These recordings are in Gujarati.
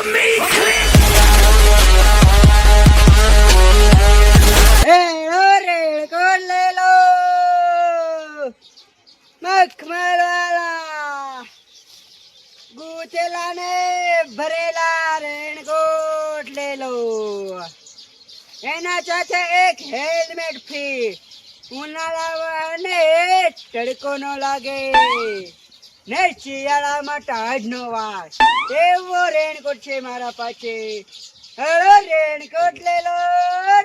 રેણકોટ લે લો મખમલવાળા ગૂંથેલા ને ભરેલા રેણકોટ લે લો એના સાથે એક હેલ્મેટ ફ્રી ઉનાળામાં ને તડકો ન લાગે ને શિયાળામાં ટાઢ નો વાસ એવો રેણકોટ છે મારા પાસે હેલો રેણકોટ લે લો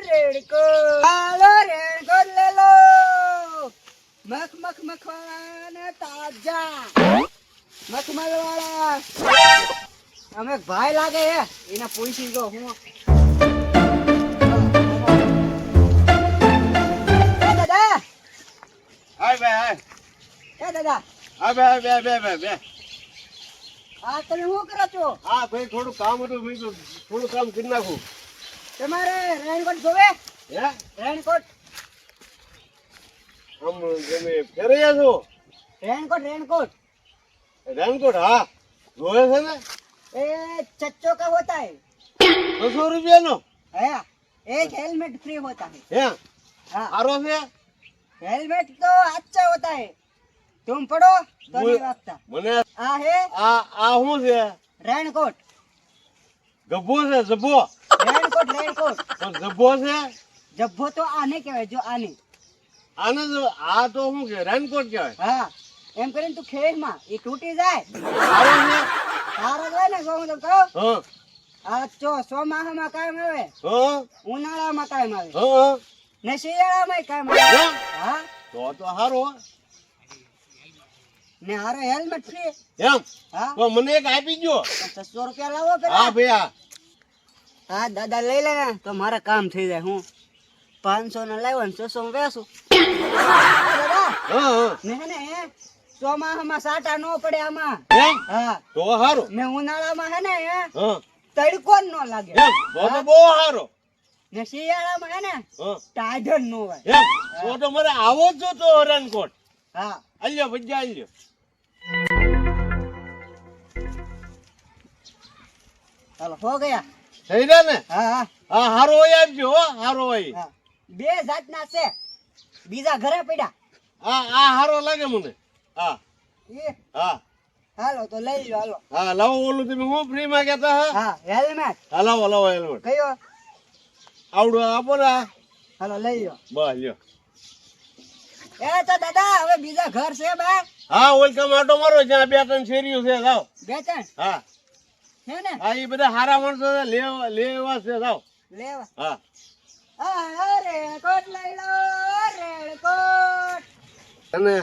રેણકોટ હાલો રેણકોટ લે લો મખવાળા ને તાજા મખમલ વાળા અમે ભાઈ લાગે હે એના પૂછી ગયો હું દાદા હાય ભાઈ એ દાદા હા બે આ તમે શું કરો છો? હા ભાઈ થોડું કામ હતું મેં કીધું થોડું કામ કરી નાખું. તમારે રેનકોટ જોવે? હે રેનકોટ આમ તમે ફેરયા છો? રેનકોટ રેનકોટ હા જોવે છે ને એ चच्चों का होता है 200 રૂપિયાનો है एक हेलमेट फ्री होता है હે हाँ સારો છે हेलमेट तो अच्छा होता है तुम पढ़ो तो नहीं वागता મને आ है આ શું છે रेनकोट ગબ્બો છે જબ્બો रेनकोट તો જબ્બો છે जब्बो तो आने के है जो आने આને આ તો શું કે રેનકોટ કહેવાય हाँ એમ કરીને તું ખેડ માં એ તૂટી જાય સારો છે સારો જાય ને હું તો કહું હા આ ચોમાસામાં કામ આવે હા ઉનાળામાં કામ આવે હા ને શિયાળામાં કામ આવે હા તો સારો ને હારો હેલ્મેટ ફ્રી એમ હા તો મને એક આપી ગયો 600 રૂપિયા લાવો પેલા હા ભાઈ હા દાદા લઈ લે ને તો મારા કામ થઈ જાય હું 500 ને લાવ્યો ને 600 માં વેચું દાદા હા ને ચોમાસામાં સાટા નો પડે આમાં એમ હા તો સારો ને ઉનાળામાં હે ને હા તડકો ન લાગે એમ તો બહુ સારો ને શિયાળામાં હે ને હા ટાઢન નો હોય એમ તો મારે આવો જ જોતો રેનકોટ હા આલ્યો ભજ્જા આલ્યો ચાલો હો ગયા થઈ ગયા ને હા હા હા હારો હોય આપજો હો હારો હોય હા બે જાતના છે બીજા ઘરે પડ્યા આ હારો લાગે મને હા એ હા હાલો તો લઈ લો હાલો હા લાવો ઓલું તમે હું ફ્રી માં કહેતા હા હા હેલ્મેટ હા લાવો હેલ્મેટ કયો આવડો આપો ને હાલો લઈ લો બસ લ્યો એ તો દાદા હવે બીજા ઘર છે બા હા વેલકમ આટો મારો જ્યાં 2-3 શેરીઓ છે જાવ બે ત્રણ હા છે ને હા એ બધા હારા માણસો છે લેવા છે જાવ લેવા હા અરે કોટ લઈ લો રેણકોટ અને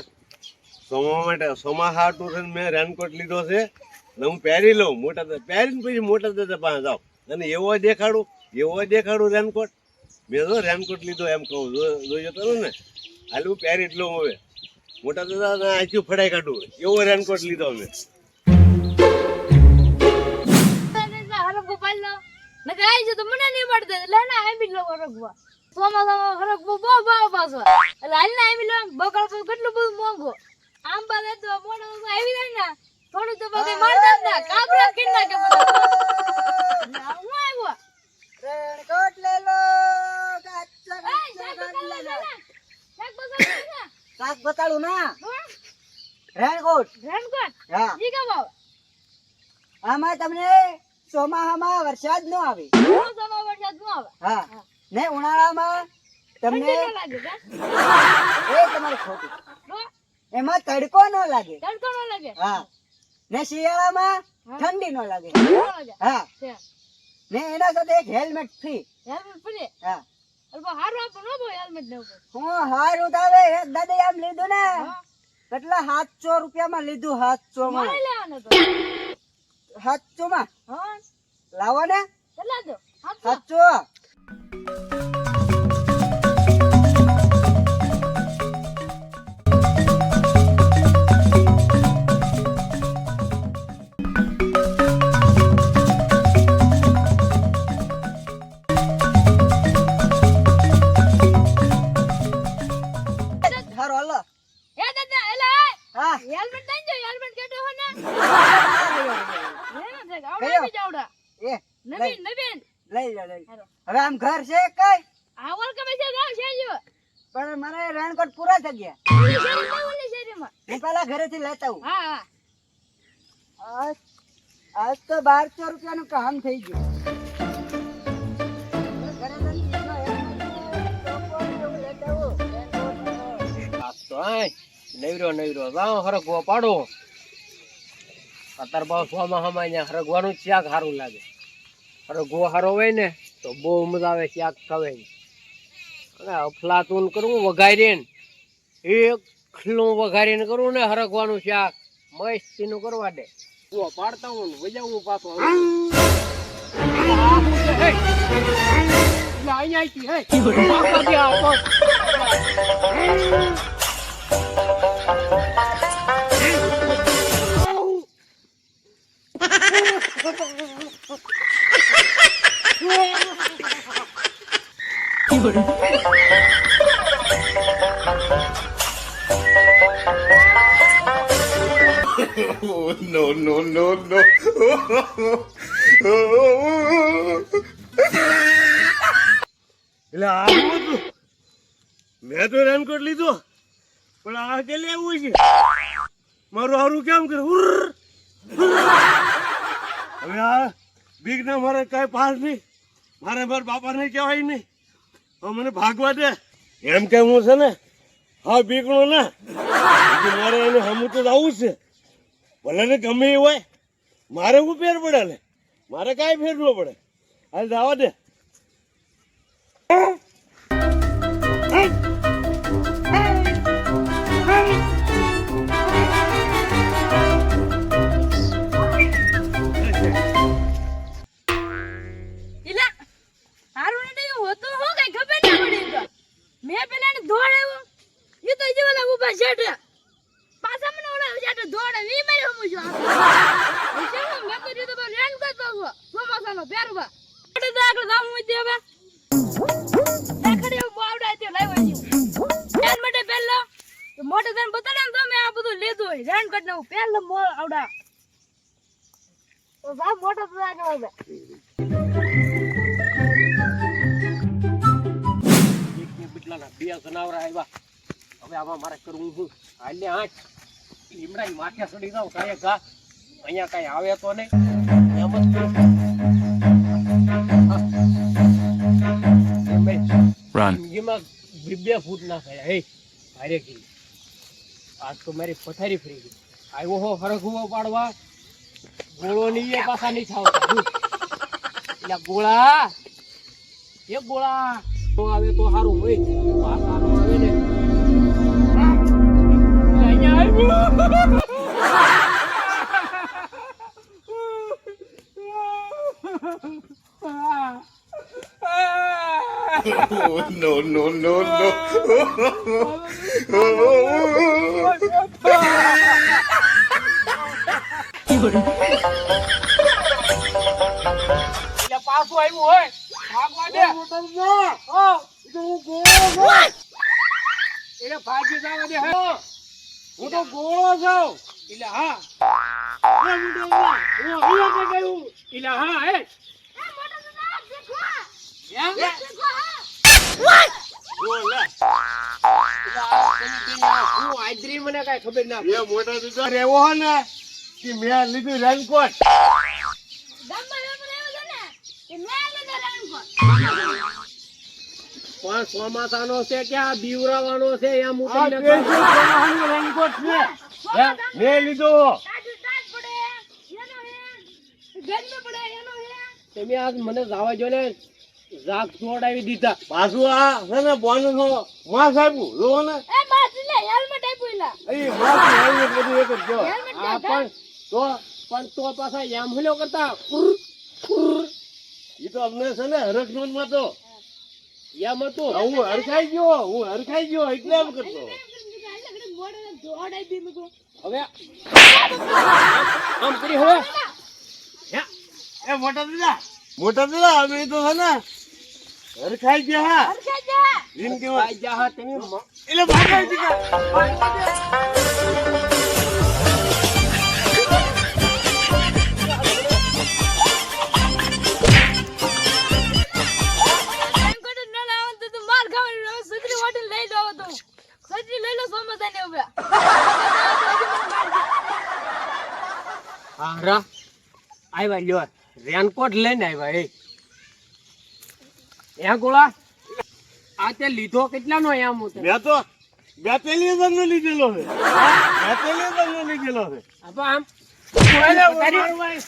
સોમા હાટું છે મેં રેનકોટ લીધો છે ને હું પહેરી લઉં પહેરીને પછી મોટા દાદા પાસે જાઉં અને એવો દેખાડું રેનકોટ મેં જો રેનકોટ લીધો એમ કહું જોયો તો ને હાલ હું પહેરી જ લઉં હવે મોટા દાદા આખું ફડાઈ કાઢું એવો રેનકોટ લીધો મેં કેટલું બધું મોંઘો આમ બાદ તો મોટો આવી જાય ને થોડું તો બધે મારતા જ ના કાપડા કિન નાખે બધા હું આવ્યો રેણકોટ લે લો કાક બતાડું ના રેણકોટ હા જી કા બાવ આમાં તમને ચોમાસામાં વરસાદ ન આવે સમા વરસાદ નો આવે હા ને ઉનાળામાં તમને લાગે એ તમારું ખોટું એમાં તડકો ન લાગે તડકો ન લાગે હા ને શિયાળામાં ઠંડી ન લાગે હા ને એના સાથે એક હેલ્મેટ ફ્રી હેલ્મેટ ફ્રી હા અલ્પો હારો આપો નો બોય હેલ્મેટ ને ઉપર હું હારું તાવે એક દાદા આમ લીધું ને કેટલા 700 રૂપિયામાં લીધું 700 માં મારે લેવાનો તો 700 માં હા લાવો ને કેટલા દો 700 હારો હાલો એ દાદા એલા હા હેલ્મેટ દઈ જો હેલ્મેટ કેટો હો ને કયો? આવડા બી જાવડા એ નવીન નવીન લઈ લો લઈ લો. હાલો. હવે આમ ઘર છે કઈ આ વળ કમે છે ગાવ છે જો પણ મારે રેનકોટ પૂરા થઈ ગયા. ઓલી શેરીમાં હું પેલા ઘરેથી લેતા આવું. હા આજ આજ તો 1200 રૂપિયાનું કામ થઈ ગયું. ઘરે જઈને એનો એક ટોપો ને એવું લેતા આવું. રેનકોટ ને આ તો નવરો જાઓ હરગવો પાડો. અત્યારે બહુ સોમાં અહીંયા હરગવાનું શાક સારું લાગે. હરગવો સારો હોય ને તો બહુ મજા આવે શાક ખાવાની. અને અફલાતુન કરવું વઘારીને એકલું વઘારીને કરવું ને હરગવાનું શાક મસ્તીનું કરવા દે. પાડતા હું ને વજાવું પાછો No, no, no, no. એટલે આ શું હતું? મેં તો રેનકોટ લીધો પણ આ કે લેવું છે મારું હારું કેમ કરે હવે આ બીક ના મારે કઈ પાસ નહીં મારે મારા બાપા ને કહેવાય નહીં હવે મને ભાગવા દે એમ કે હું છે ને હા બીકણો ના મારે એને હમું તો આવું છે ભલે ને ગમે એ હોય મારે શું ફેર પડે ને મારે કાંઈ ફેર ન પડે હાલ જવા દે ઇલા હારું ને એવું હોતું હો કઈ ખબર ના પડી તો મેં પેલાને દોડાવ્યો ઈ તો જીવલા ઊભા છેટે પાછા મને ઓલા છેટે દોડે ઈ મારી હમું જો શું મેં તો રીતો રેન કરતો છો ચોમાસાનો પહેરવા એટલે તો આગળ જામ હોય હવે રાખડી બાવડા તે લાવ્યો છું એન માટે પહેલો મોટે ધન બતાડે ને તમે આ બધું લીધું હોય રેન કટ ને પહેલો મોળ આવડા તો જા મોટો તો આગળ આવે બીટલાના બે જનાવરા આવ્યા. હવે આમાં મારે કરવું શું? હાલે આઠ લીમડાની માથે ચડી જાવ કાંઈ ઘા અહીંયા કાંઈ આવે તો નહીં એમ જ કરું. જિંદગીમાં 2 ફૂટ ના થયા હે ભારે ગઈ. આજ તો મારી પથારી ફરી ગઈ. આવ્યો હો હરખવો પાડવા ગોળો ની એ પાછા નહીં થાવતા એટલે ગોળા એ ગોળા તો આવે તો સારું હોય પાછા નો આવે ને Oh, no, no, no, no. એટલે પાછું આવ્યું હોય ભાગવા દે એટલે ભાગી જવા દે હું તો ગોળો છું એટલે હા એટલે હા હે મને કઈ ખબર ના એ મોટા દીકરા એવો હે ને કે મેં લીધું રેનકોટ પણ ચોમાસાનો છે ક્યાં બીવરાવાનો છે એમ રેનકોટ છે મેં લીધો તમે આજ મને જવા જો ને જાગ છોડાવી દીધા પાછું આ છે ને બોન નો માસ આપ્યું જો ને એ માસ હેલ્મેટ બધું એક જ જો આ પણ તો પાછા એમ હુલો કરતા એ તો અમને છે ને હરખનોન માં તો એમ હતું હું હરખાઈ ગયો એટલે એમ કરતો હવે આમ કરી હવે એ મોટા દીદા અમે તો છે ને હરખાઈ ગયા હા એમ કેવાય જા તમે એટલે ભાગાઈ દીધા હારા આવ્યા લ્યો રેનકોટ લઈને આવ્યા એ ગોળા આ તે લીધો કેટલાનો એમ હું મેં તો 42,000 નો લીધેલો છે 42,000 નો લીધેલો છે આમ પથારી-